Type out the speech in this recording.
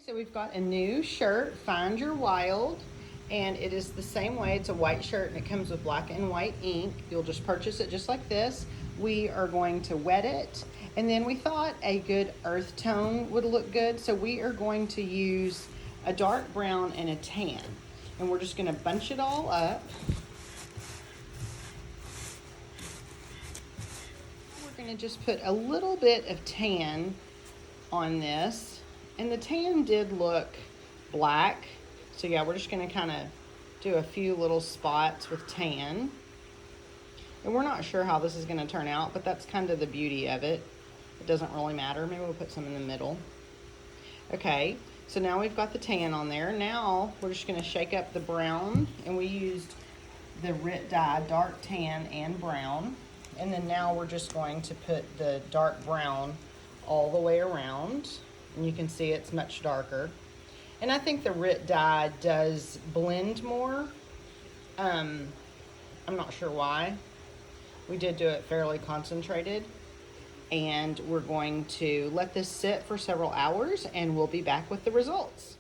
So we've got a new shirt, Find Your Wild, and it is the same way. It's a white shirt and it comes with black and white ink. You'll just purchase it just like this. We are going to wet it, and then we thought a good earth tone would look good, so we are going to use a dark brown and a tan, and we're just going to bunch it all up. We're going to just put a little bit of tan on this, and the tan did look black, so yeah, we're just going to kind of do a few little spots with tan, and we're not sure how this is going to turn out, but that's kind of the beauty of it. It doesn't really matter. Maybe we'll put some in the middle. Okay, so now we've got the tan on there. Now we're just going to shake up the brown, and we used the RIT dye dark tan and brown, and then now we're just going to put the dark brown all the way around, and you can see it's much darker. And I think the RIT dye does blend more. I'm not sure why. We did do it fairly concentrated, and we're going to let this sit for several hours, and we'll be back with the results.